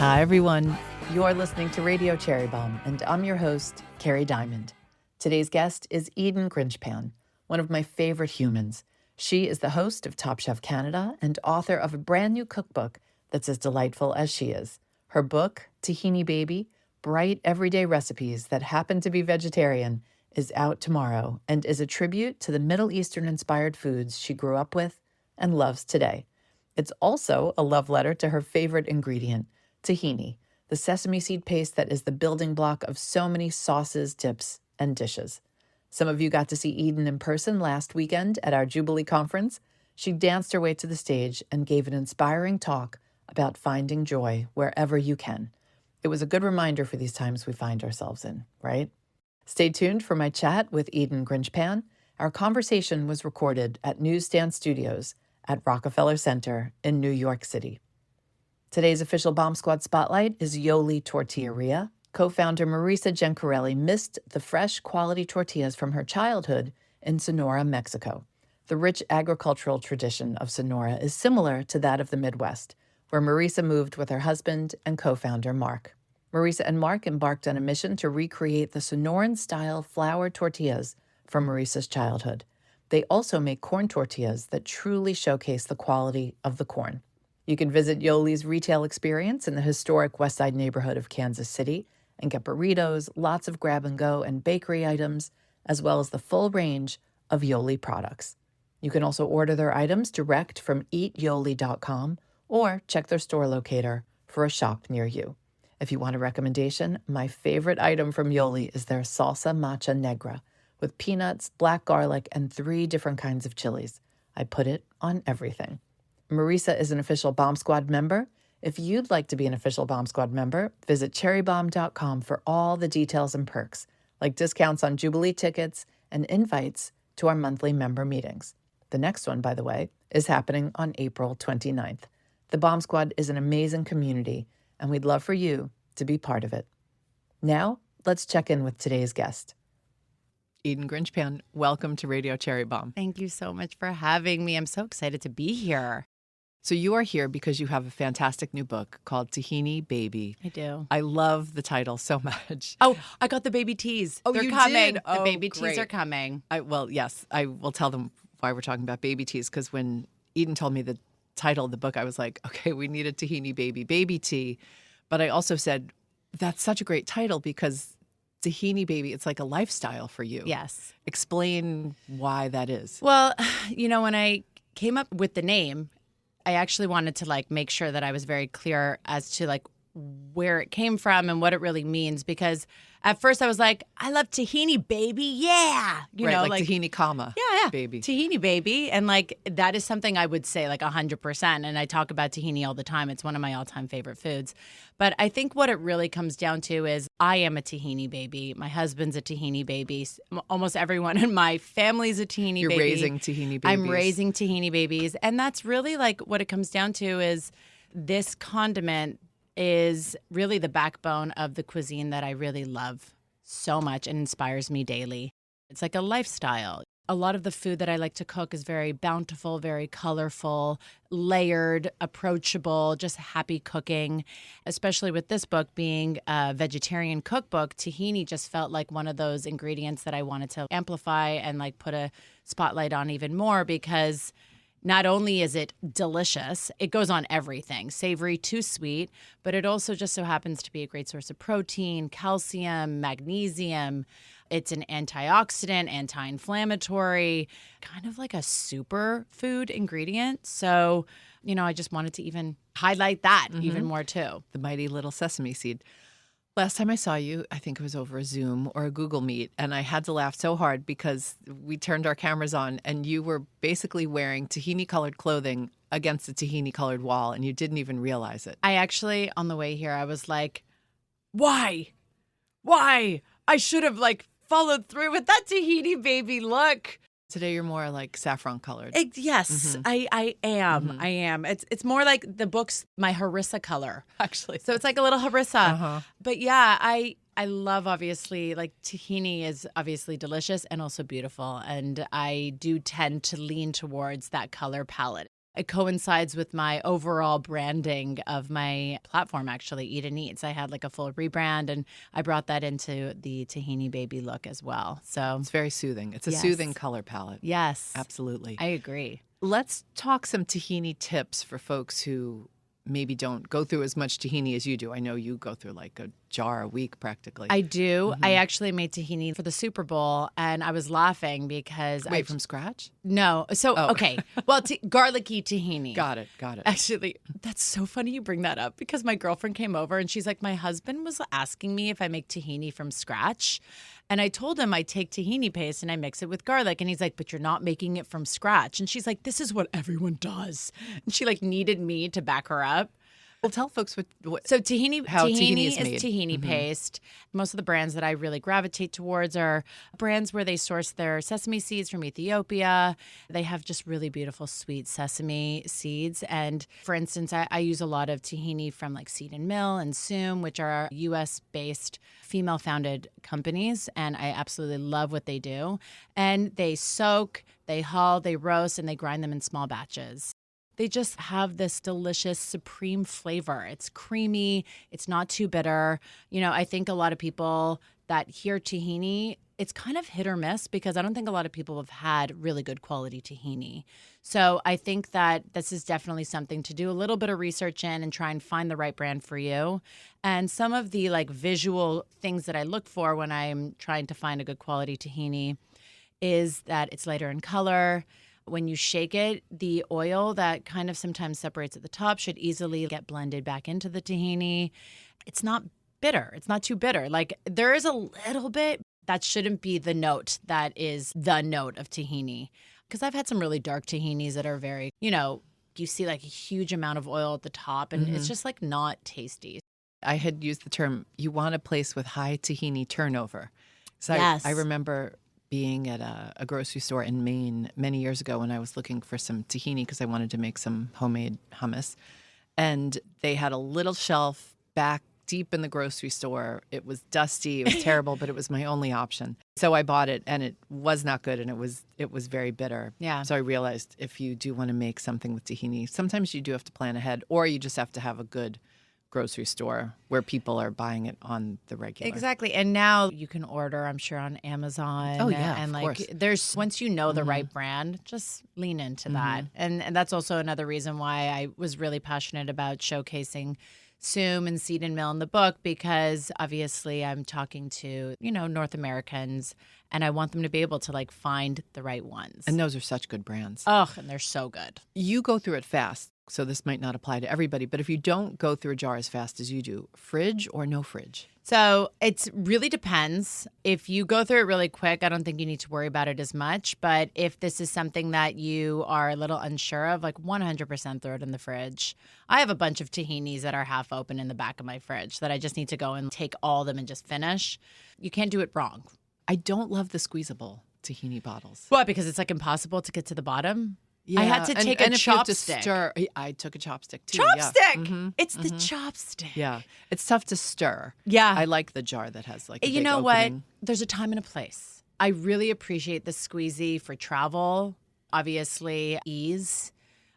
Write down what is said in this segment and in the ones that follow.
Hi, everyone. You're listening to Radio Cherry Bombe, and I'm your host, Kerry Diamond. Today's guest is Eden Grinshpan, one of my favorite humans. She is the host of Top Chef Canada and author of a brand new cookbook that's as delightful as she is. Her book, Tahini Baby, Bright Everyday Recipes That Happen to be Vegetarian, is out tomorrow and is a tribute to the Middle Eastern-inspired foods she grew up with and loves today. It's also a love letter to her favorite ingredient, tahini, the sesame seed paste that is the building block of so many sauces, dips, and dishes. Some of you got to see Eden in person last weekend at our Jubilee conference. She danced her way to the stage and gave an inspiring talk about finding joy wherever you can. It was a good reminder for these times we find ourselves in, right? Stay tuned for my chat with Eden Grinshpan. Our conversation was recorded at Newsstand Studios at Rockefeller Center in New York City. Today's official Bomb Squad spotlight is Yoli Tortilleria. Co-founder Marisa Gencarelli missed the fresh, quality tortillas from her childhood in Sonora, Mexico. The rich agricultural tradition of Sonora is similar to that of the Midwest, where Marisa moved with her husband and co-founder Mark. Marisa and Mark embarked on a mission to recreate the Sonoran-style flour tortillas from Marisa's childhood. They also make corn tortillas that truly showcase the quality of the corn. You can visit Yoli's retail experience in the historic West Side neighborhood of Kansas City and get burritos, lots of grab-and-go and bakery items, as well as the full range of Yoli products. You can also order their items direct from eatyoli.com or check their store locator for a shop near you. If you want a recommendation, my favorite item from Yoli is their salsa macha negra with peanuts, black garlic, and 3 different kinds of chilies. I put it on everything. Marisa is an official Bomb Squad member. If you'd like to be an official Bomb Squad member, visit cherrybomb.com for all the details and perks, like discounts on Jubilee tickets and invites to our monthly member meetings. The next one, by the way, is happening on April 29th. The Bomb Squad is an amazing community, and we'd love for you to be part of it. Now, let's check in with today's guest. Eden Grinshpan, welcome to Radio Cherry Bombe. Thank you so much for having me. I'm so excited to be here. So you are here because you have a fantastic new book called Tahini Baby. I do. I love the title so much. Oh, I got the baby teas. Oh, They're you coming. did? The Oh, baby great. teas are coming. Yes, I will tell them why we're talking about baby teas, because when Eden told me the title of the book, I was like, okay, we need a Tahini baby tea. But I also said, that's such a great title because Tahini Baby, it's like a lifestyle for you. Yes. Explain why that is. Well, when I came up with the name, I actually wanted to make sure that I was very clear as to where it came from and what it really means, because at first I was like, I love Tahini Baby. Yeah. Tahini comma. Yeah. Baby. Tahini Baby. And that is something I would say 100%. And I talk about tahini all the time. It's one of my all-time favorite foods. But I think what it really comes down to is I am a tahini baby. My husband's a tahini baby. Almost everyone in my family's a tahini baby. You're raising tahini babies. I'm raising tahini babies. And that's really what it comes down to is this condiment is really the backbone of the cuisine that I really love so much and inspires me daily. It's like a lifestyle. A lot of the food that I like to cook is very bountiful, very colorful, layered, approachable, just happy cooking. Especially with this book being a vegetarian cookbook, tahini just felt like one of those ingredients that I wanted to amplify and put a spotlight on even more, because not only is it delicious, it goes on everything, savory to sweet, but it also just so happens to be a great source of protein, calcium, magnesium. It's an antioxidant, anti-inflammatory, kind of like a super food ingredient. So, I just wanted to even highlight that even more too. The mighty little sesame seed. Last time I saw you, I think it was over a Zoom or a Google Meet, and I had to laugh so hard because we turned our cameras on and you were basically wearing tahini-colored clothing against a tahini-colored wall, and you didn't even realize it. I actually, on the way here, I was like, why? I should have followed through with that Tahini Baby look. Today you're more saffron colored. Yes, I am. Mm-hmm. I am. It's more like the book's my harissa color. Actually. So it's like a little harissa. Uh-huh. But yeah, I love, obviously, tahini is obviously delicious and also beautiful. And I do tend to lean towards that color palette. It coincides with my overall branding of my platform, actually, Eden Eats. I had like a full rebrand, and I brought that into the Tahini Baby look as well. So It's very soothing. It's a Yes. soothing color palette. yes, Absolutely. I agree. Let's talk some tahini tips for folks who maybe don't go through as much tahini as you do. I know you go through like a jar a week practically. I do. I actually made tahini for the Super Bowl, and I was laughing because Wait, from scratch? no. So Oh. okay, well, garlicky tahini. Got it. Actually, that's so funny you bring that up because my girlfriend came over and she's like, my husband was asking me if I make tahini from scratch. And I told him I take tahini paste and I mix it with garlic. And he's like, but you're not making it from scratch. And she's like, this is what everyone does. And she like needed me to back her up. Well, tell folks what So how tahini is is made. tahini paste. Most of the brands that I really gravitate towards are brands where they source their sesame seeds from Ethiopia. They have just really beautiful sweet sesame seeds. And for instance, I use a lot of tahini from like Seed and Mill and Soom, which are US-based female-founded companies. And I absolutely love what they do. And they soak, they hull, they roast, and they grind them in small batches. They just have this delicious, supreme flavor. It's creamy. It's not too bitter. You know, I think a lot of people that hear tahini, it's kind of hit or miss because I don't think a lot of people have had really good quality tahini. So I think that this is definitely something to do a little bit of research in and try and find the right brand for you. And some of the like visual things that I look for when I'm trying to find a good quality tahini is that it's lighter in color. When you shake it, the oil that kind of sometimes separates at the top should easily get blended back into the tahini. It's not bitter. It's not too bitter. Like there is a little bit that shouldn't be the note that is the note of tahini. Because I've had some really dark tahinis that are very, you see like a huge amount of oil at the top and it's just like not tasty. I had used the term, you want a place with high tahini turnover. So Yes. I remember being at a grocery store in Maine many years ago when I was looking for some tahini because I wanted to make some homemade hummus. And they had a little shelf back deep in the grocery store. It was dusty. It was terrible, but it was my only option. So I bought it and it was not good and it was very bitter. Yeah. So I realized if you do want to make something with tahini, sometimes you do have to plan ahead or you just have to have a good grocery store where people are buying it on the regular. Exactly. And now you can order, I'm sure, on Amazon. Oh, yeah, And of like course. there's once you know the right brand, just lean into that. And that's also another reason why I was really passionate about showcasing Soom and Seed and Mill in the book, because obviously I'm talking to, North Americans and I want them to be able to like find the right ones. And those are such good brands. Oh, and they're so good. You go through it fast, so this might not apply to everybody, but if you don't go through a jar as fast as you do, fridge or no fridge? So it really depends. If you go through it really quick, I don't think you need to worry about it as much. But if this is something that you are a little unsure of, like 100% throw it in the fridge. I have a bunch of tahinis that are half open in the back of my fridge that I just need to go and take all of them and just finish. You can't do it wrong. I don't love the squeezable tahini bottles. What? Because it's like impossible to get to the bottom? Yeah, I had to take and a if you have to chopstick. stir, I took a chopstick too. Chopstick! Yeah. It's the chopstick. Yeah, it's tough to stir. Yeah. I like the jar that has like a You big know opening. what? There's a time and a place. I really appreciate the squeezy for travel. Obviously, ease.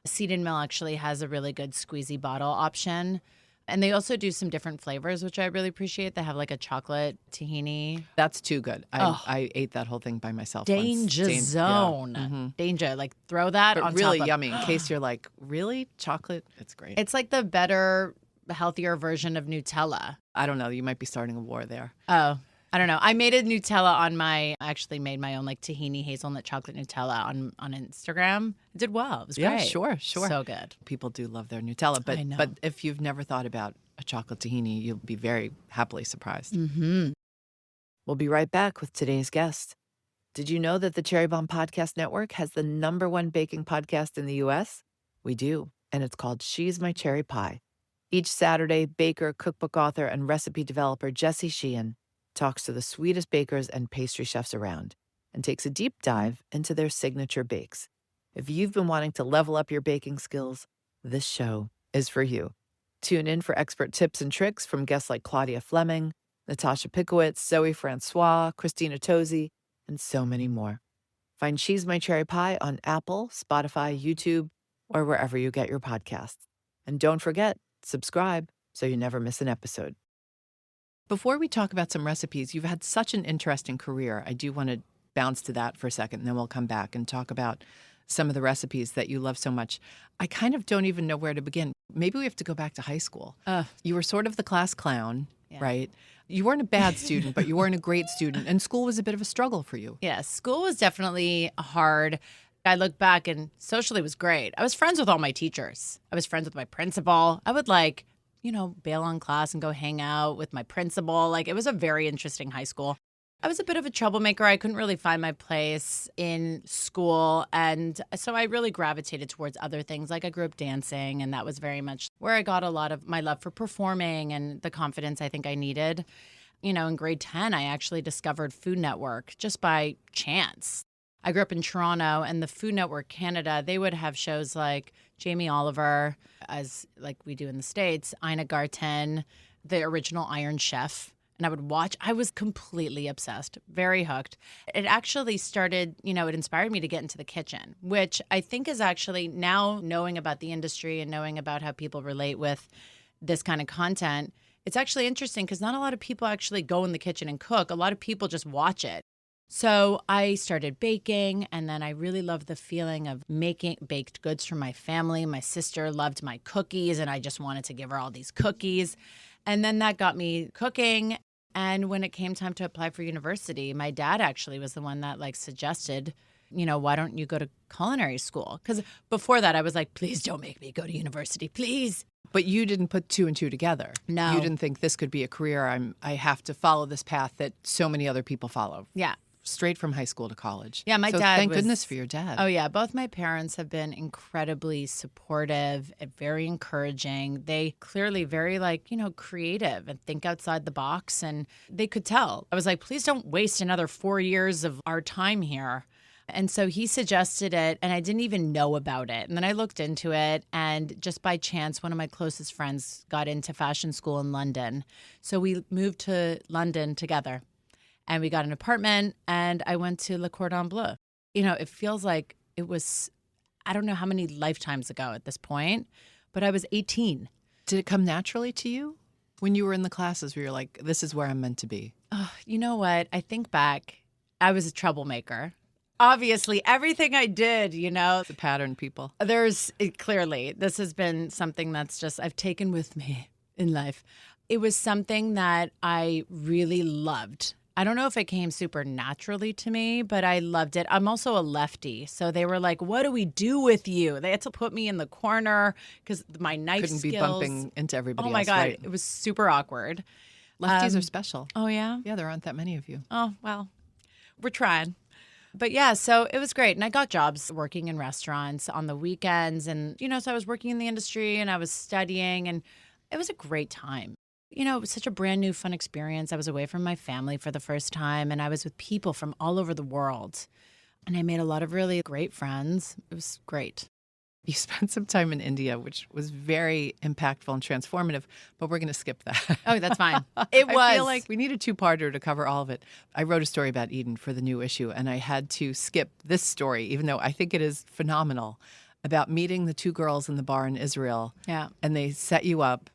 Seed and Mill actually has a really good squeezy bottle option. And they also do some different flavors, which I really appreciate. They have like a chocolate tahini. That's too good. I ate that whole thing by myself. Danger once. zone. Danger. Like throw that But on really top of yummy. In case you're like, really? Chocolate? It's great. It's like the better, healthier version of Nutella. I don't know. You might be starting a war there. Oh, I don't know. I made a Nutella I actually made my own like tahini hazelnut chocolate Nutella on Instagram. It did well. It was Yeah, great. sure. So good. People do love their Nutella, I know. but if you've never thought about a chocolate tahini, you'll be very happily surprised. Mm-hmm. We'll be right back with today's guest. Did you know that the Cherry Bombe Podcast Network has the #1 baking podcast in the U.S.? We do, and it's called She's My Cherry Pie. Each Saturday, baker, cookbook author, and recipe developer Jessie Sheehan talks to the sweetest bakers and pastry chefs around and takes a deep dive into their signature bakes. If you've been wanting to level up your baking skills, this show is for you. Tune in for expert tips and tricks from guests like Claudia Fleming, Natasha Pikowitz, Zoe Francois, Christina Tosi, and so many more. Find She's My Cherry Pie on Apple, Spotify, YouTube, or wherever you get your podcasts. And don't forget, subscribe so you never miss an episode. Before we talk about some recipes, you've had such an interesting career. I do want to bounce to that for a second, and then we'll come back and talk about some of the recipes that you love so much. I kind of don't even know where to begin. Maybe we have to go back to high school. You were sort of the class clown, right? You weren't a bad student, but you weren't a great student, and school was a bit of a struggle for you. Yeah, school was definitely hard. I look back and socially was great. I was friends with all my teachers. I was friends with my principal. I would bail on class and go hang out with my principal. Like, it was a very interesting high school. I was a bit of a troublemaker. I couldn't really find my place in school. And so I really gravitated towards other things. Like, I grew up dancing, and that was very much where I got a lot of my love for performing and the confidence I think I needed. In grade 10, I actually discovered Food Network just by chance. I grew up in Toronto, and the Food Network Canada, they would have shows like Jamie Oliver, as like we do in the States, Ina Garten, the original Iron Chef. And I would watch. I was completely obsessed, very hooked. It actually started, it inspired me to get into the kitchen, which I think is actually, now knowing about the industry and knowing about how people relate with this kind of content, it's actually interesting because not a lot of people actually go in the kitchen and cook. A lot of people just watch it. So I started baking, and then I really loved the feeling of making baked goods for my family. My sister loved my cookies, and I just wanted to give her all these cookies. And then that got me cooking. And when it came time to apply for university, my dad actually was the one that suggested, why don't you go to culinary school? Because before that, I was like, please don't make me go to university, please. But you didn't put two and two together. No. You didn't think this could be a career. I have to follow this path that so many other people follow. Yeah. Straight from high school to college. Yeah, my dad thank goodness for your dad. Oh, yeah. Both my parents have been incredibly supportive and very encouraging. They clearly very, creative and think outside the box. And they could tell. I was like, please don't waste another 4 years of our time here. And so he suggested it, and I didn't even know about it. And then I looked into it, and just by chance, one of my closest friends got into fashion school in London. So we moved to London together. And we got an apartment, and I went to Le Cordon Bleu. It feels like it was, I don't know how many lifetimes ago at this point, but I was 18. Did it come naturally to you when you were in the classes where you're like, this is where I'm meant to be? Oh, you know what? I think back, I was a troublemaker. Obviously, everything I did, It's a pattern, people. Clearly, this has been something that's just, I've taken with me in life. It was something that I really loved. I don't know if it came super naturally to me, but I loved it. I'm also a lefty. So they were like, what do we do with you? They had to put me in the corner because my knife Couldn't skills. be bumping into everybody else. Oh, my God. Right? It was super awkward. Lefties are special. Oh, yeah? Yeah, there aren't that many of you. Oh, well, we're trying. But yeah, so it was great. And I got jobs working in restaurants on the weekends. And, so I was working in the industry and I was studying, and it was a great time. It was such a brand new, fun experience. I was away from my family for the first time, and I was with people from all over the world. And I made a lot of really great friends. It was great. You spent some time in India, which was very impactful and transformative, but we're going to skip that. Oh, that's fine. It was. I feel like we need a two-parter to cover all of it. I wrote a story about Eden for the new issue, and I had to skip this story, even though I think it is phenomenal, about meeting the two girls in the bar in Israel. Yeah. And they set you up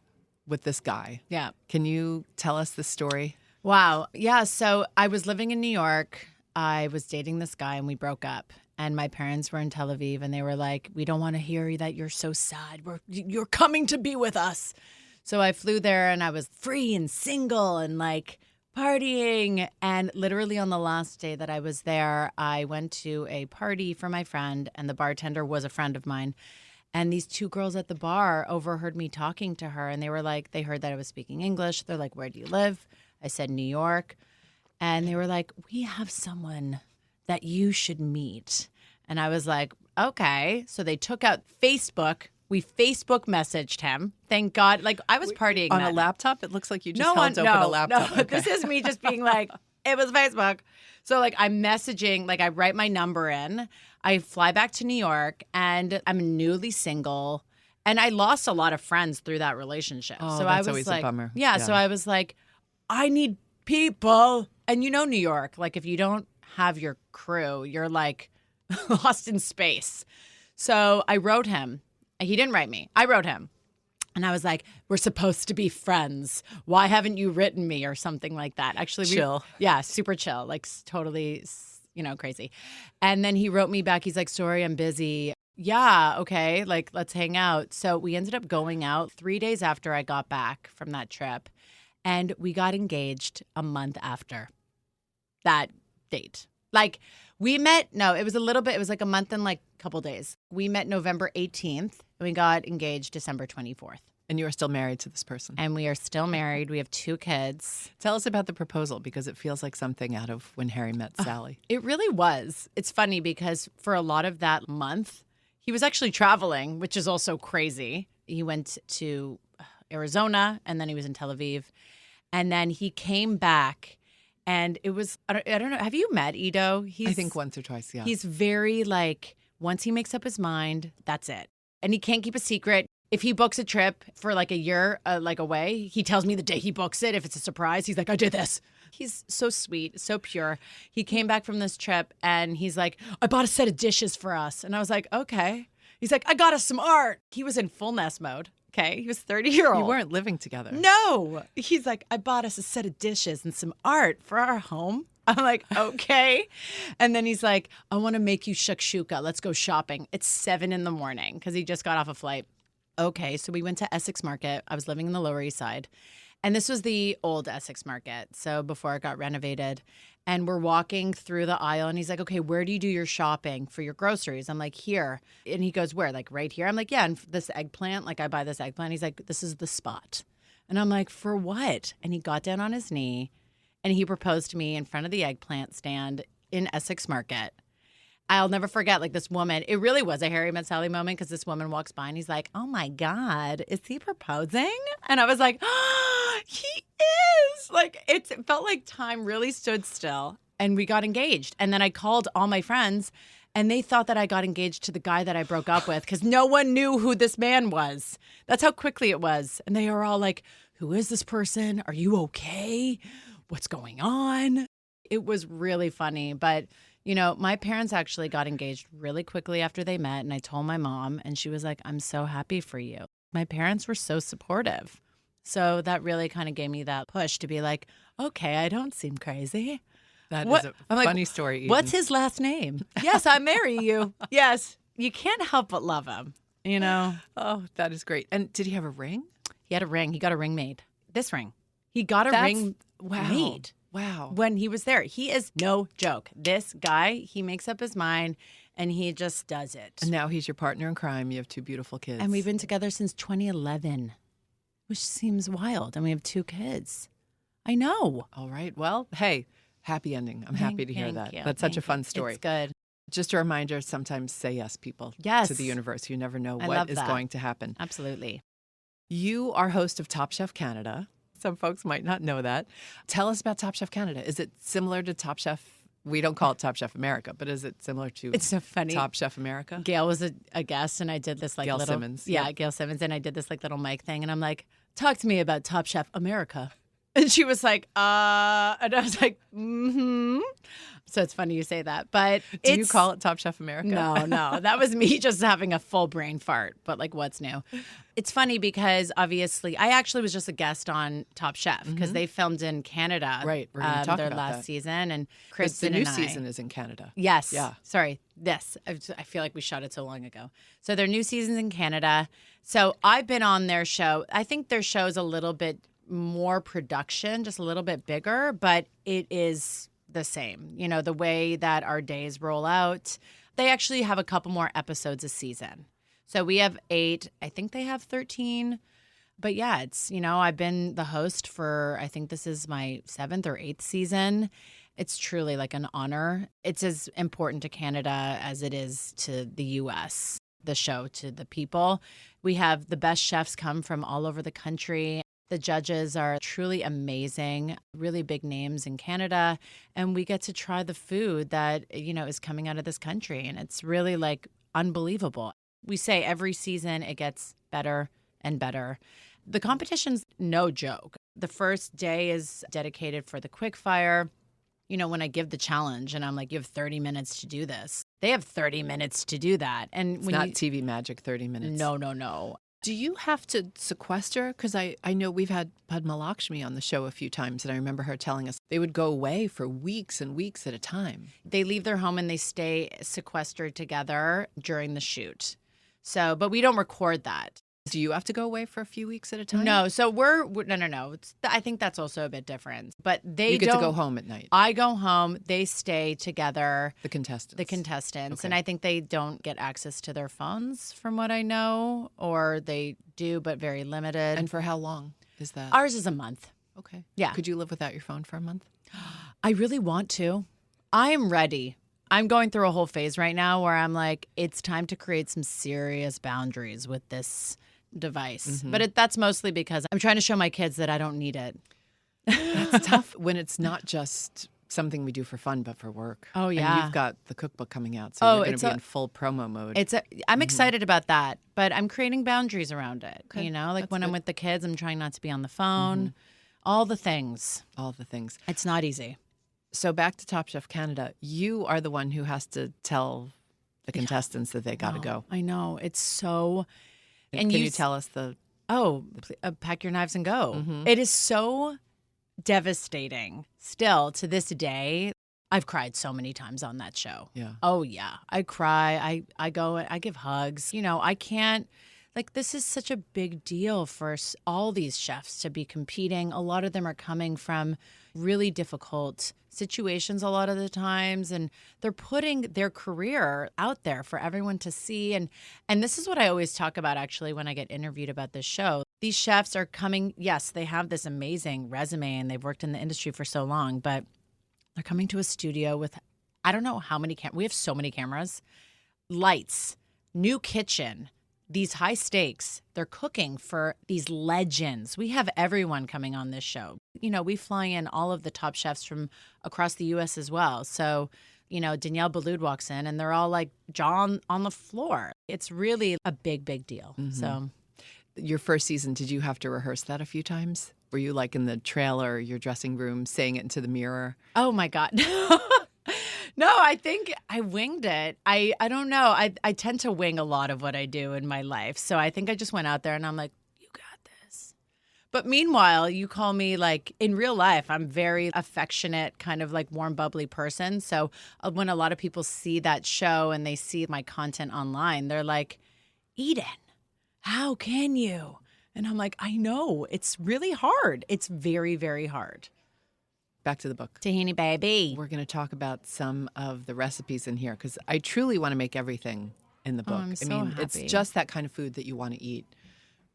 with this guy. Yeah. Can you tell us the story? Wow. Yeah. So I was living in New York. I was dating this guy, and we broke up. And my parents were in Tel Aviv, and they were like, we don't want to hear that you're so sad. You're coming to be with us. So I flew there, and I was free and single and partying. And literally on the last day that I was there, I went to a party for my friend, and the bartender was a friend of mine. And these two girls at the bar overheard me talking to her, and they were like, they heard that I was speaking English. They're like, where do you live? I said, New York. And they were like, we have someone that you should meet. And I was like, okay. So they took out Facebook. We Facebook messaged him. Thank God. I was partying on that a laptop? It looks like you just no, held open a laptop. No, okay. This is me just being like, it was Facebook. So I'm messaging, I write my number in. I fly back to New York, and I'm newly single. And I lost a lot of friends through that relationship. Oh, so that's I was always a bummer. Yeah, so I was like, I need people. And New York, if you don't have your crew, you're lost in space. So I wrote him. He didn't write me. I wrote him. And I was like, we're supposed to be friends. Why haven't you written me or something like that? Actually, Chill. Yeah, super chill, like totally, crazy. And then he wrote me back. He's like, sorry, I'm busy. Yeah, okay, like let's hang out. So we ended up going out 3 days after I got back from that trip. And we got engaged a month after that date. Like we met, no, it was like a month and like a couple days. We met November 18th and we got engaged December 24th. And you are still married to this person. And we are still married. We have 2 kids. Tell us about the proposal because it feels like something out of When Harry Met Sally. It really was. It's funny because for a lot of that month, he was actually traveling, which is also crazy. He went to Arizona and then he was in Tel Aviv. And then he came back and it was, I don't know, have you met Ido? I think once or twice, yeah. He's very like, once he makes up his mind, that's it. And he can't keep a secret. If he books a trip for like a year, like away, he tells me the day he books it. If it's a surprise, he's like, I did this. He's so sweet, so pure. He came back from this trip and he's like, I bought a set of dishes for us. And I was like, okay. He's like, I got us some art. He was in full nest mode. Okay. He was 30-year-old. You weren't living together. No. He's like, I bought us a set of dishes and some art for our home. I'm like, okay. And then he's like, I want to make you shakshuka. Let's go shopping. It's 7 a.m. because he just got off a flight. Okay, so we went to Essex Market. I was living in the Lower East Side. And this was the old Essex Market, so before it got renovated. And we're walking through the aisle, and he's like, okay, where do you do your shopping for your groceries? I'm like, here. And he goes, where? Like, right here? I'm like, yeah, and this eggplant, like, I buy this eggplant. He's like, this is the spot. And I'm like, for what? And he got down on his knee, and he proposed to me in front of the eggplant stand in Essex Market. I'll never forget, like, this woman, it really was a Harry Met Sally moment because this woman walks by and he's like, oh my God, is he proposing? And I was like, oh, he is. Like, it felt like time really stood still and we got engaged. And then I called all my friends and they thought that I got engaged to the guy that I broke up with because no one knew who this man was. That's how quickly it was. And they were all like, who is this person? Are you okay? What's going on? It was really funny, but you know, my parents actually got engaged really quickly after they met, and I told my mom, and she was like, I'm so happy for you. My parents were so supportive. So that really kind of gave me that push to be like, okay, I don't seem crazy. That is a funny story, Eden. What's his last name? Yes, I marry you. Yes. You can't help but love him, you know? Oh, that is great. And did he have a ring? He had a ring. He got a ring made. This ring. He got a ring made. Wow. When he was there. He is no joke. This guy, he makes up his mind and he just does it. And now he's your partner in crime. You have 2 beautiful kids. And we've been together since 2011, which seems wild. And we have 2 kids. I know. All right. Well, hey, happy ending. I'm happy to hear that. That's such a fun story. It's good. Just a reminder, sometimes say yes, people, yes, to the universe. You never know what is going to happen. Absolutely. You are host of Top Chef Canada. Some folks might not know that. Tell us about Top Chef Canada. Is it similar to Top Chef? We don't call it Top Chef America, but is it similar to It's so funny. Top Chef America? Gail was a guest, and I did this like Gail little Simmons. Yeah, Yep. Gail Simmons, and I did this like little mic thing, and I'm like, talk to me about Top Chef America. And she was like, and I was like, mm-hmm. So it's funny you say that. But do you call it Top Chef America? No. That was me just having a full brain fart. But like, what's new? It's funny because obviously I actually was just a guest on Top Chef because they filmed in Canada. Right. We're going to talk their about last that. season. And The Kristen new and I. season is in Canada. Yes. Yeah. Sorry. This. I feel like we shot it so long ago. So their new season's in Canada. So I've been on their show. I think their show's a little bit more production, just a little bit bigger, but it is the same. You know, the way that our days roll out. They actually have a couple more episodes a season. So we have 8. I think they have 13. But yeah, it's, you know, I've been the host for, I think this is my 7th or 8th season. It's truly like an honor. It's as important to Canada as it is to the U.S., the show, to the people. We have the best chefs come from all over the country. The judges are truly amazing, really big names in Canada, and we get to try the food that, you know, is coming out of this country, and it's really like unbelievable. We say every season it gets better and better. The competition's no joke. The first day is dedicated for the quick fire. when I give the challenge and I'm like, you have 30 minutes to do this. They have 30 minutes to do that. And It's not TV magic 30 minutes. No. Do you have to sequester? Because I know we've had Padma Lakshmi on the show a few times, and I remember her telling us they would go away for weeks and weeks at a time. They leave their home and they stay sequestered together during the shoot. So, but we don't record that. Do you have to go away for a few weeks at a time? No. So no. I think that's also a bit different. But you get to go home at night. I go home. They stay together. The contestants. Okay. And I think they don't get access to their phones, from what I know, or they do, but very limited. And for how long is that? Ours is a month. Okay. Yeah. Could you live without your phone for a month? I really want to. I am ready. I'm going through a whole phase right now where I'm like, it's time to create some serious boundaries with this device. Mm-hmm. But that's mostly because I'm trying to show my kids that I don't need it. That's tough when it's not just something we do for fun, but for work. Oh, yeah. And you've got the cookbook coming out, so you're going to be in full promo mode. I'm excited about that, but I'm creating boundaries around it. Okay. Like That's when I'm good. with the kids, I'm trying not to be on the phone. All the things. It's not easy. So back to Top Chef Canada, you are the one who has to tell the contestants that they got to go. I know. It's so... And can you tell us the... pack your knives and go. Mm-hmm. It is so devastating. Still, to this day, I've cried so many times on that show. Yeah. Oh, yeah. I cry. I go, I give hugs. I can't... this is such a big deal for all these chefs to be competing. A lot of them are coming from really difficult situations a lot of the times, and they're putting their career out there for everyone to see. And this is what I always talk about, actually, when I get interviewed about this show. These chefs are coming, yes, they have this amazing resume and they've worked in the industry for so long, but they're coming to a studio with, I don't know how many we have so many cameras, lights, new kitchen, these high stakes. They're cooking for these legends. We have everyone coming on this show. We fly in all of the top chefs from across the U.S. as well. So, Danielle Boulud walks in and they're all like jaw on the floor. It's really a big, big deal. Mm-hmm. So, your first season, did you have to rehearse that a few times? Were you like in the trailer, your dressing room, saying it into the mirror? Oh my God. No, I think I winged it. I don't know. I tend to wing a lot of what I do in my life. So I think I just went out there and I'm like, you got this. But meanwhile, you call me in real life, I'm very affectionate, kind of warm, bubbly person. So when a lot of people see that show and they see my content online, they're like, Eden, how can you? And I'm like, I know. It's really hard. It's very, very hard. Back to the book. Tahini Baby. We're going to talk about some of the recipes in here because I truly want to make everything in the book. I'm so happy. It's just that kind of food that you want to eat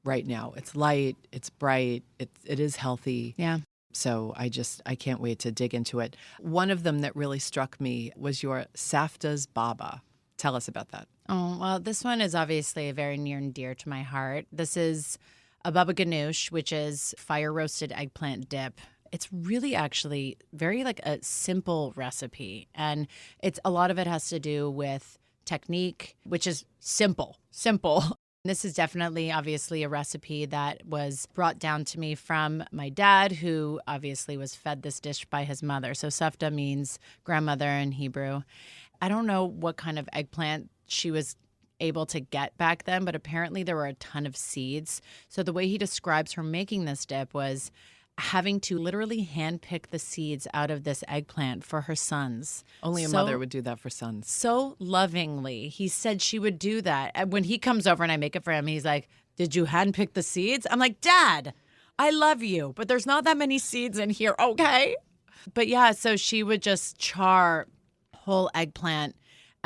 right now. It's light, it's bright, it is healthy. Yeah. So I can't wait to dig into it. One of them that really struck me was your Safta's Baba. Tell us about that. Oh, well, this one is obviously very near and dear to my heart. This is a baba ganoush, which is fire roasted eggplant dip. It's really actually very a simple recipe. And a lot of it has to do with technique, which is simple. This is definitely obviously a recipe that was brought down to me from my dad, who obviously was fed this dish by his mother. So safta means grandmother in Hebrew. I don't know what kind of eggplant she was able to get back then, but apparently there were a ton of seeds. So the way he describes her making this dip was having to literally handpick the seeds out of this eggplant for her sons. Only a mother would do that for sons. So lovingly. He said she would do that. And when he comes over and I make it for him, he's like, did you handpick the seeds? I'm like, Dad, I love you, but there's not that many seeds in here, okay? But yeah, so she would just char whole eggplant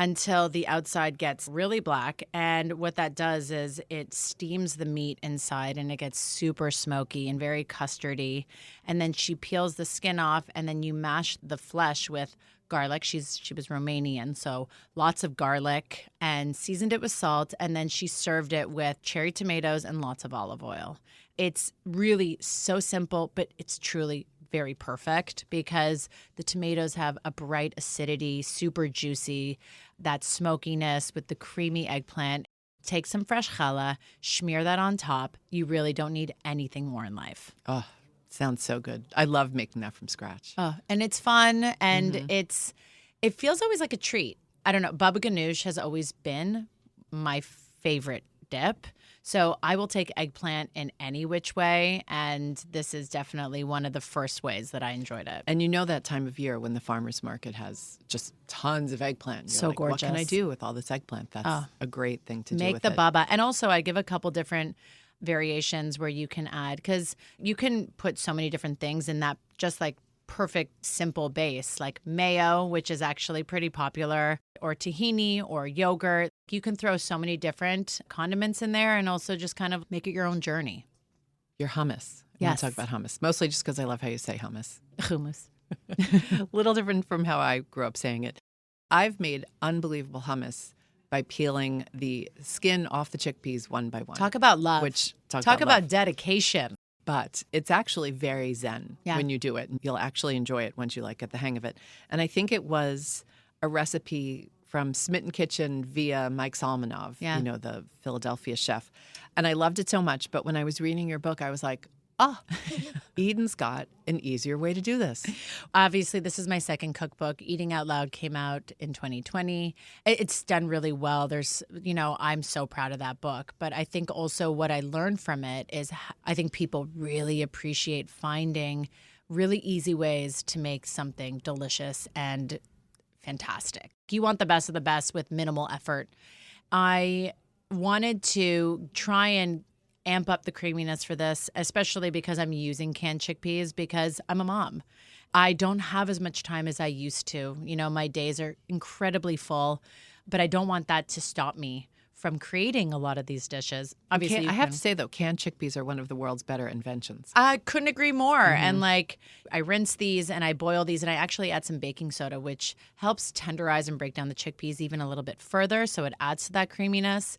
until the outside gets really black. And what that does is it steams the meat inside and it gets super smoky and very custardy. And then she peels the skin off and then you mash the flesh with garlic. She was Romanian, so lots of garlic, and seasoned it with salt. And then she served it with cherry tomatoes and lots of olive oil. It's really so simple, but it's truly very perfect because the tomatoes have a bright acidity, super juicy, that smokiness with the creamy eggplant. Take some fresh challah, smear that on top. You really don't need anything more in life. Oh, Sounds so good. I love making that from scratch. Oh, and it's fun, and it feels always like a treat. I don't know. Baba ganoush has always been my favorite dip. So I will take eggplant in any which way, and this is definitely one of the first ways that I enjoyed it. And you know that time of year when the farmer's market has just tons of eggplant. You're So like, gorgeous. What can I do with all this eggplant? That's a great thing to do Make with the it. baba. And also I give a couple different variations where you can add, because you can put so many different things in that just like perfect simple base, like mayo, which is actually pretty popular, or tahini or yogurt. You can throw so many different condiments in there and also just kind of make it your own journey. Your hummus. I want to talk about hummus, mostly just because I love how you say hummus. Hummus. A little different from how I grew up saying it. I've made unbelievable hummus by peeling the skin off the chickpeas one by one. Talk about love. Talk about love. dedication. But it's actually very zen when you do it. You'll actually enjoy it once you get the hang of it. And I think it was a recipe from Smitten Kitchen via Mike Salmanov, the Philadelphia chef. And I loved it so much. But when I was reading your book, I was like, Eden's got an easier way to do this. Obviously, this is my second cookbook. Eating Out Loud came out in 2020. It's done really well. I'm so proud of that book. But I think also what I learned from it is I think people really appreciate finding really easy ways to make something delicious and fantastic. You want the best of the best with minimal effort. I wanted to try and amp up the creaminess for this, especially because I'm using canned chickpeas because I'm a mom. I don't have as much time as I used to. My days are incredibly full, but I don't want that to stop me from creating a lot of these dishes. Obviously, I have to say, though, canned chickpeas are one of the world's better inventions. I couldn't agree more. And I rinse these and I boil these and I actually add some baking soda, which helps tenderize and break down the chickpeas even a little bit further. So it adds to that creaminess.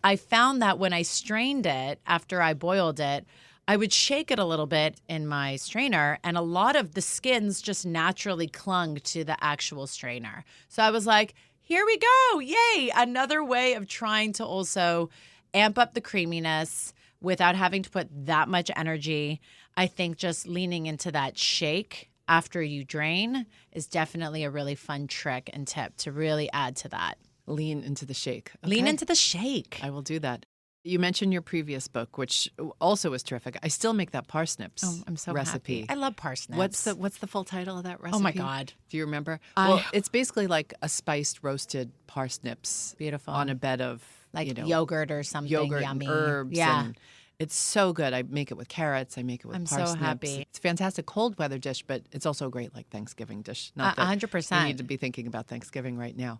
I found that when I strained it after I boiled it, I would shake it a little bit in my strainer, and a lot of the skins just naturally clung to the actual strainer. So I was like, here we go. Yay. Another way of trying to also amp up the creaminess without having to put that much energy. I think just leaning into that shake after you drain is definitely a really fun trick and tip to really add to that. Lean into the shake. Okay. Lean into the shake. I will do that. You mentioned your previous book, which also was terrific. I still make that parsnips I'm so recipe. Happy. I love parsnips. What's the full title of that recipe? Oh my God. Do you remember? Well, it's basically like a spiced roasted parsnips. Beautiful. On a bed of yogurt or something yogurt yummy. And herbs. Yeah. And it's so good. I make it with carrots. I make it with parsnips. So happy. It's a fantastic cold weather dish, but it's also a great Thanksgiving dish. Not that 100%. we need to be thinking about Thanksgiving right now.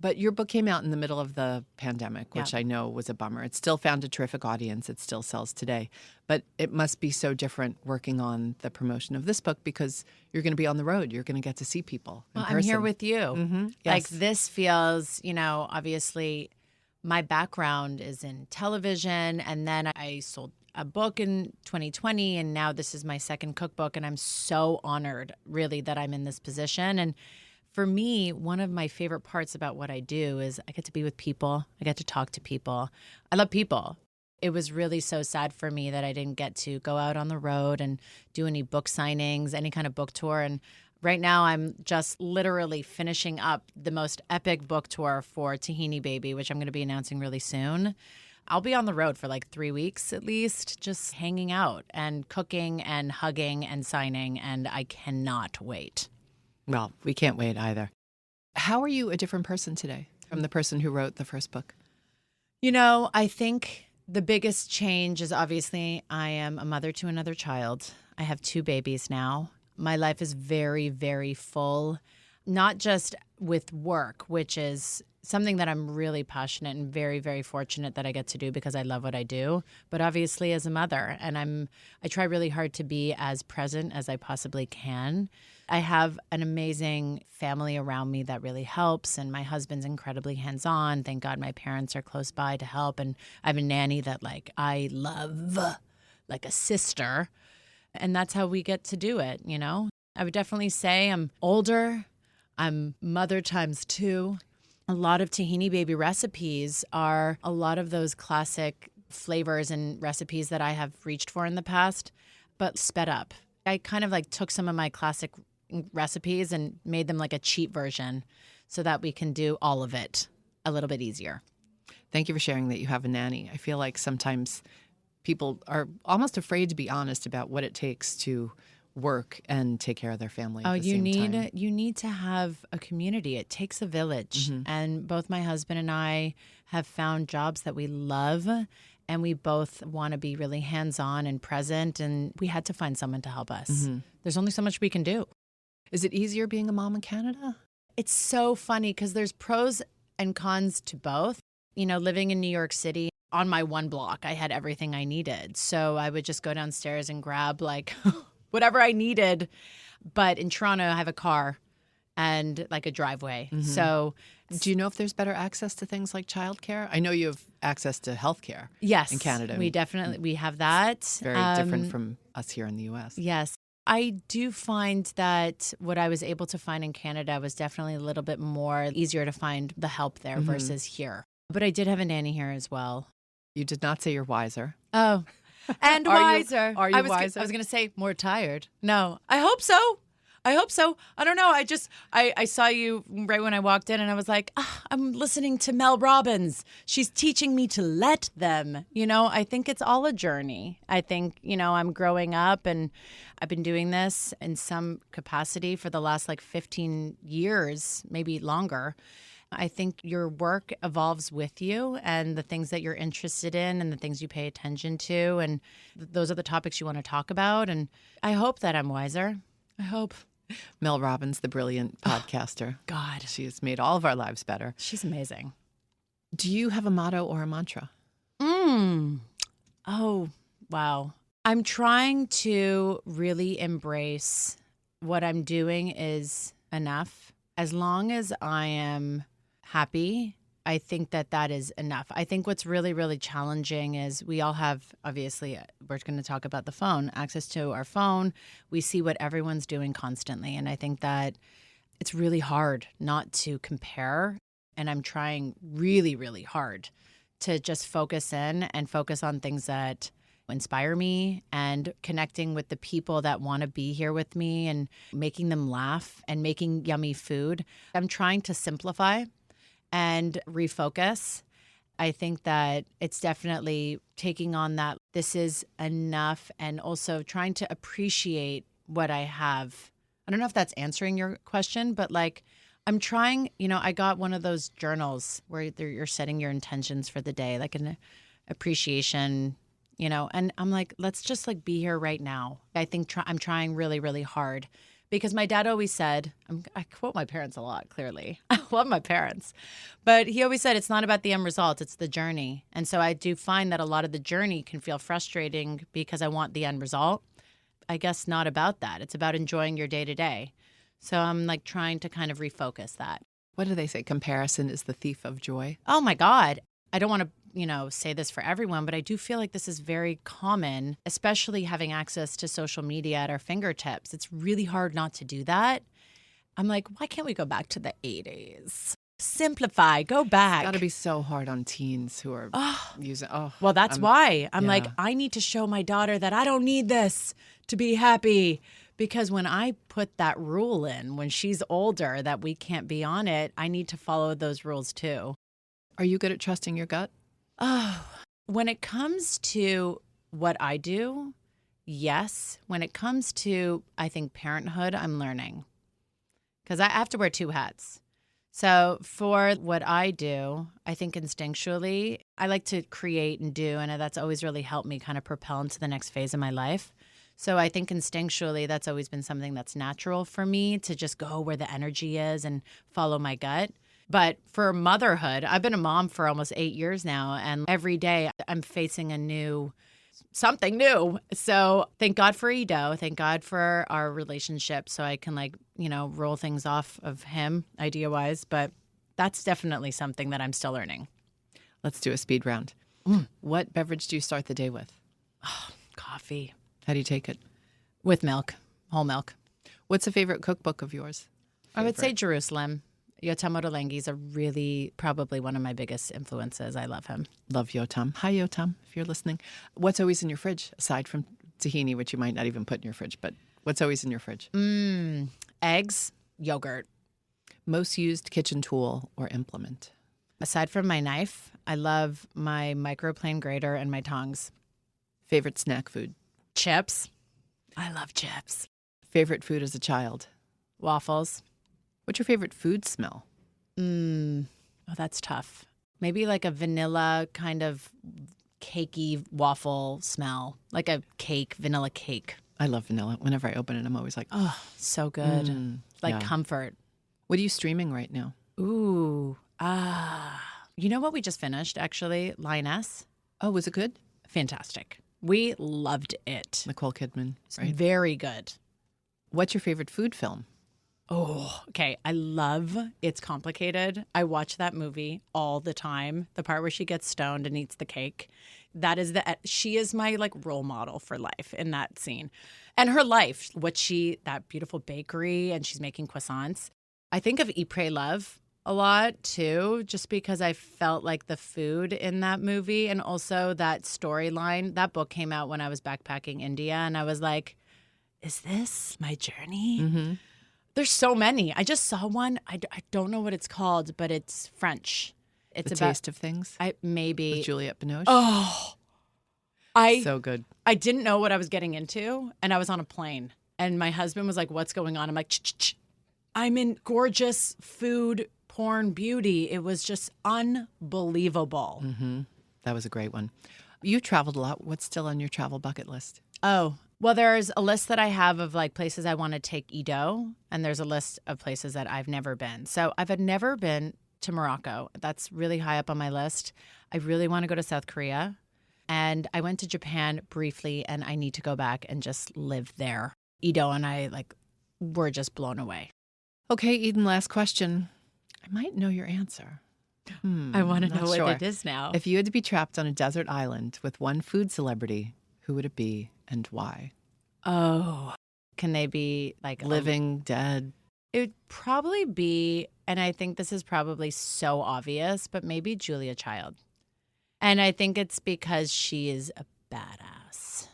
But your book came out in the middle of the pandemic, which I know was a bummer. It still found a terrific audience. It still sells today. But it must be so different working on the promotion of this book because you're going to be on the road. You're going to get to see people in person. I'm here with you. Mm-hmm. Yes. This feels, obviously my background is in television, and then I sold a book in 2020, and now this is my second cookbook, and I'm so honored, really, that I'm in this position. And for me, one of my favorite parts about what I do is I get to be with people. I get to talk to people. I love people. It was really so sad for me that I didn't get to go out on the road and do any book signings, any kind of book tour. And right now I'm just literally finishing up the most epic book tour for Tahini Baby, which I'm going to be announcing really soon. I'll be on the road for 3 weeks at least, just hanging out and cooking and hugging and signing, and I cannot wait. Well, we can't wait either. How are you a different person today from the person who wrote the first book? I think the biggest change is obviously I am a mother to another child. I have 2 babies now. My life is very, very full, not just with work, which is something that I'm really passionate and very, very fortunate that I get to do because I love what I do, but obviously as a mother. And I try really hard to be as present as I possibly can. I have an amazing family around me that really helps, and my husband's incredibly hands-on. Thank God my parents are close by to help, and I have a nanny that I love like a sister, and that's how we get to do it, I would definitely say I'm older. I'm mother times 2. A lot of Tahini Baby recipes are a lot of those classic flavors and recipes that I have reached for in the past. but sped up. I kind of like took some of my classic recipes and made them like a cheap version so that we can do all of it a little bit easier. Thank you for sharing that you have a nanny. I feel like sometimes people are almost afraid to be honest about what it takes to work and take care of their family at the same time. You need to have a community. It takes a village. And both my husband and I have found jobs that we love, and we both want to be really hands-on and present, and we had to find someone to help us. There's only so much we can do. Is it easier being a mom in Canada? It's so funny because there's pros and cons to both. You know, living in New York City, on my one block, I had everything I needed. So I would just go downstairs and grab like whatever I needed. But in Toronto, I have a car and like a driveway. So do you know if there's better access to things like childcare? I know you have access to healthcare. Yes, in Canada. We have that. It's very different from us here in the U.S. Yes. I do find that what I was able to find in Canada was definitely a little bit more easier to find the help there versus here. But I did have a nanny here as well. You did not say you're wiser. Oh, and wiser. Are you wiser? I was going to say more tired. No, I hope so. I don't know. I saw you right when I walked in and I was like, I'm listening to Mel Robbins. She's teaching me to let them. You know, I think it's all a journey. I think, you know, I'm growing up and I've been doing this in some capacity for the last like 15 years, maybe longer. I think your work evolves with you and the things that you're interested in and the things you pay attention to. And those are the topics you want to talk about. And I hope that I'm wiser. I hope. Mel Robbins, the brilliant podcaster. God. She has made all of our lives better. She's amazing. Do you have a motto or a mantra? Oh, wow. I'm trying to really embrace what I'm doing is enough. As long as I am happy, I think that is enough. I think what's really, really challenging is we all have, obviously, we're going to talk about the phone, access to our phone. We see what everyone's doing constantly. And I think that it's really hard not to compare. And I'm trying really, really hard to just focus in and focus on things that inspire me and connecting with the people that want to be here with me and making them laugh and making yummy food. I'm trying to simplify and refocus. I think that it's definitely taking on that this is enough and also trying to appreciate what I have. I don't know if that's answering your question, but like I'm trying, you know, I got one of those journals where you're setting your intentions for the day, like an appreciation, you know, and I'm like, let's just like be here right now. I think I'm trying really, really hard. Because my dad always said, I quote my parents a lot, clearly. I love my parents. But he always said, it's not about the end result, it's the journey. And so I do find that a lot of the journey can feel frustrating because I want the end result. I guess not about that. It's about enjoying your day to day. So I'm like trying to kind of refocus that. What do they say? Comparison is the thief of joy. Oh my God. I don't want to, you know, say this for everyone, but I do feel like this is very common, especially having access to social media at our fingertips. It's really hard not to do that. I'm like, why can't we go back to the 80s? Simplify, go back. It's got to be so hard on teens who are using. Well, that's why I'm like, I need to show my daughter that I don't need this to be happy. Because when I put that rule in, when she's older, that we can't be on it, I need to follow those rules too. Are you good at trusting your gut? Oh, when it comes to what I do, yes. When it comes to, I think, parenthood, I'm learning. Because I have to wear two hats. So for what I do, I think instinctually, I like to create and do, and that's always really helped me kind of propel into the next phase of my life. So I think instinctually, that's always been something that's natural for me to just go where the energy is and follow my gut. But for motherhood, I've been a mom for almost 8 years now, and every day I'm facing something new. So thank God for Edo. Thank God for our relationship so I can roll things off of him idea-wise. But that's definitely something that I'm still learning. Let's do a speed round. What beverage do you start the day with? Oh, coffee. How do you take it? With milk, whole milk. What's a favorite cookbook of yours? I would say Jerusalem. Yotam Ottolenghi is probably one of my biggest influences. I love him. Love Yotam. Hi, Yotam, if you're listening. What's always in your fridge, aside from tahini, which you might not even put in your fridge, but what's always in your fridge? Eggs, yogurt. Most used kitchen tool or implement? Aside from my knife, I love my microplane grater and my tongs. Favorite snack food? Chips. I love chips. Favorite food as a child? Waffles. What's your favorite food smell? Oh, that's tough. Maybe like a vanilla kind of cakey waffle smell, like a cake, vanilla cake. I love vanilla. Whenever I open it, I'm always like, Oh, so good. Like comfort. What are you streaming right now? Ooh. You know what we just finished, actually? Lioness. Oh, was it good? Fantastic. We loved it. Nicole Kidman, right? Very good. What's your favorite food film? Oh, okay. I love It's Complicated. I watch that movie all the time. The part where she gets stoned and eats the cake. She is my like role model for life in that scene. And her life, that beautiful bakery, and she's making croissants. I think of Eat, Pray, Love a lot too, just because I felt like the food in that movie and also that storyline. That book came out when I was backpacking India, and I was like, is this my journey? Mm-hmm. There's so many. I just saw one. I don't know what it's called, but it's French. It's The about Taste of Things? maybe With Juliette Binoche? Oh, so good. I didn't know what I was getting into, and I was on a plane, and my husband was like, "What's going on?" I'm like, "Ch-ch-ch. I'm in gorgeous food, porn, beauty." It was just unbelievable. Mm-hmm. That was a great one. You traveled a lot. What's still on your travel bucket list? Oh, well, there's a list that I have of like places I want to take Edo, and there's a list of places that I've never been. So I've never been to Morocco. That's really high up on my list. I really want to go to South Korea. And I went to Japan briefly, and I need to go back and just live there. Edo and I were just blown away. Okay, Eden, last question. I might know your answer. I want to know not what sure. it is now. If you had to be trapped on a desert island with one food celebrity, who would it be and why? Oh, can they be like Living, dead? It would probably be, and I think this is probably so obvious, but maybe Julia Child. And I think it's because she is a badass.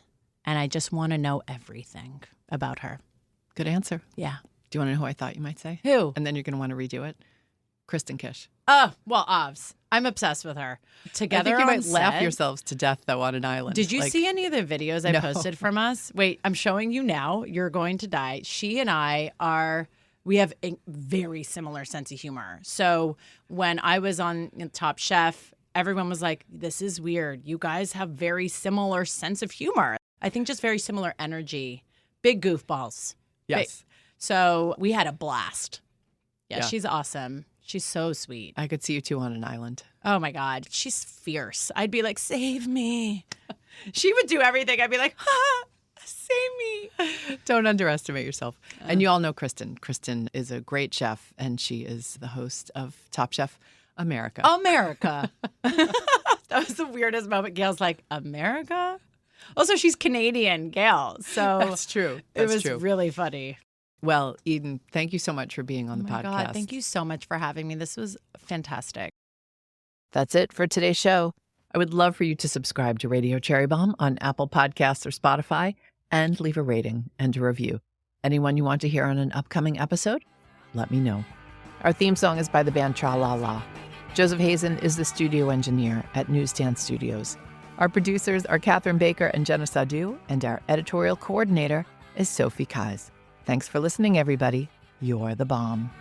And I just want to know everything about her. Good answer. Yeah. Do you want to know who I thought you might say? Who? And then you're going to want to redo it. Kristen Kish. Oh, well, Ovs. I'm obsessed with her. Together I think you on might laugh set. yourselves to death, though, on an island. Did you see any of the videos I No. posted from us? Wait, I'm showing you now. You're going to die. She and I we have a very similar sense of humor. So when I was on Top Chef, everyone was like, this is weird. You guys have very similar sense of humor. I think just very similar energy. Big goofballs. Yes. So we had a blast. Yeah, Yeah. she's awesome. She's so sweet. I could see you two on an island. Oh, my God. She's fierce. I'd be like, save me. She would do everything. I'd be like, save me. Don't underestimate yourself. And you all know Kristen. Kristen is a great chef, and she is the host of Top Chef America. America. That was the weirdest moment. Gail's like, America? Also, she's Canadian, Gail. So That's true. That's it was true. really funny. Well, Eden, thank you so much for being on the my podcast. God, thank you so much for having me. This was fantastic. That's it for today's show. I would love for you to subscribe to Radio Cherry Bomb on Apple Podcasts or Spotify and leave a rating and a review. Anyone you want to hear on an upcoming episode, let me know. Our theme song is by the band Tra La La. Joseph Hazen is the studio engineer at Newsstand Studios. Our producers are Catherine Baker and Jenna Sadu, and our editorial coordinator is Sophie Kais. Thanks for listening, everybody. You're the bomb.